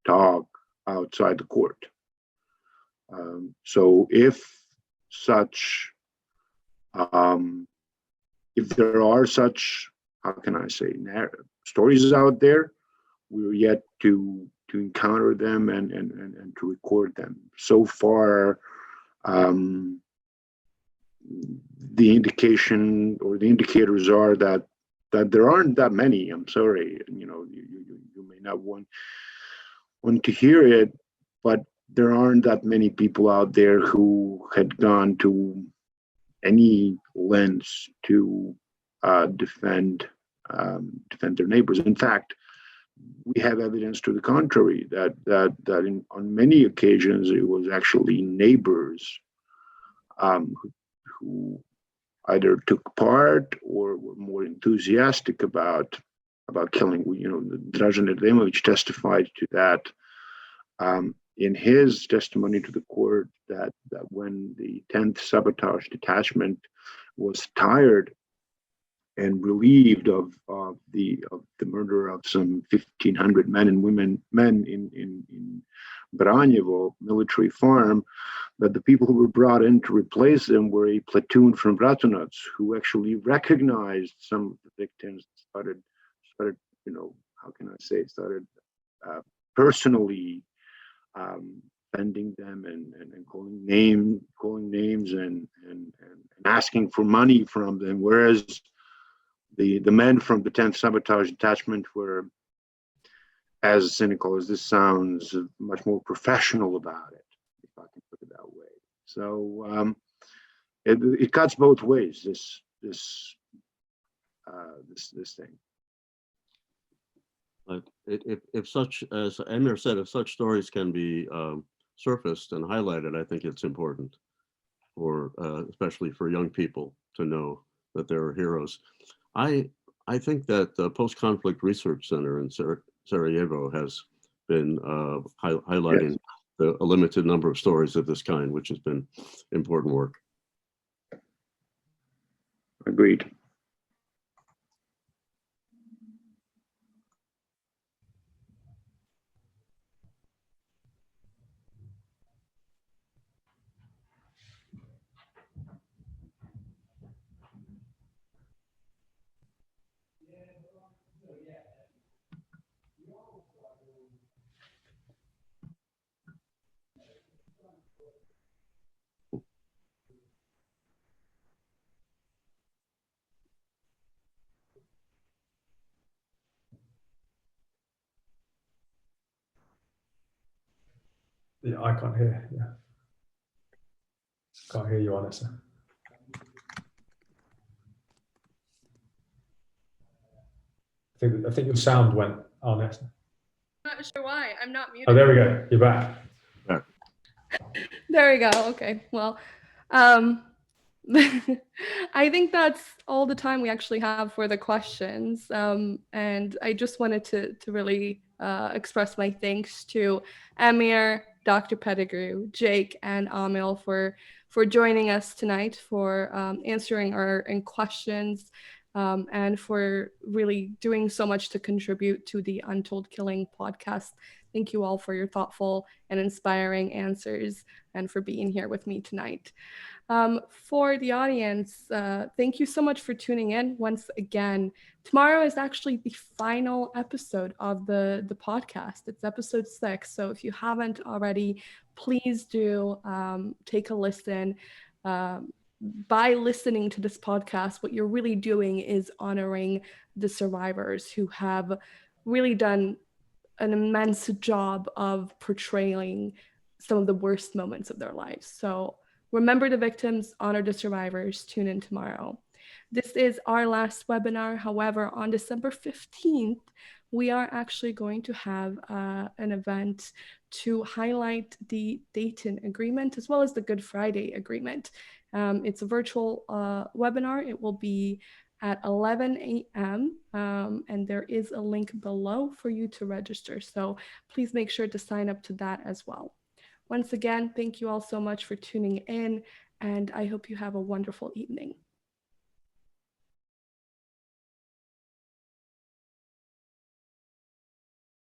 talk outside the court. So if there are such, how can I say, stories out there, we're yet to encounter them and to record them. So far, the indication or the indicators are that there aren't that many. I'm sorry, you may not want to hear it, but there aren't that many people out there who had gone to any lengths to defend their neighbors. In fact, we have evidence to the contrary that on many occasions it was actually neighbors who either took part or were more enthusiastic about killing. Dražen Erdemović testified to that in his testimony to the court, that when the 10th Sabotage Detachment was tired and relieved of the murder of some 1,500 men in Branjevo military farm, that the people who were brought in to replace them were a platoon from Bratunac, who actually recognized some of the victims, started how can I say, started personally defending them and calling names and asking for money from them, whereas the men from the 10th Sabotage Detachment were, as cynical as this sounds, much more professional about it, if I can put it that way. So it cuts both ways, this thing. But if such, as Amir said, if such stories can be surfaced and highlighted, I think it's important for, especially for young people, to know that there are heroes. I think that the Post-Conflict Research Center in Sarajevo has been highlighting a limited number of stories of this kind, which has been important work. Agreed. Yeah, I can't hear. Yeah, can't hear you, honestly. I think your sound went on it. I'm not sure why. I'm not muted. Oh, there we go. You're back. There we go. Okay. Well, I think that's all the time we actually have for the questions. And I just wanted to really express my thanks to Amir, Dr. Pettigrew, Jake, and Amil for joining us tonight, for answering our questions, and for really doing so much to contribute to the Untold Killing podcast. Thank you all for your thoughtful and inspiring answers and for being here with me tonight. For the audience, thank you so much for tuning in once again. Tomorrow is actually the final episode of the podcast. It's episode 6. So if you haven't already, please do take a listen. By listening to this podcast, what you're really doing is honoring the survivors who have really done an immense job of portraying some of the worst moments of their lives. So remember the victims, honor the survivors. Tune in tomorrow. This is our last webinar. However, on December 15th, we are actually going to have an event to highlight the Dayton Agreement as well as the Good Friday Agreement. It's a virtual webinar. It will be at 11 a.m. And there is a link below for you to register. So please make sure to sign up to that as well. Once again, thank you all so much for tuning in, and I hope you have a wonderful evening.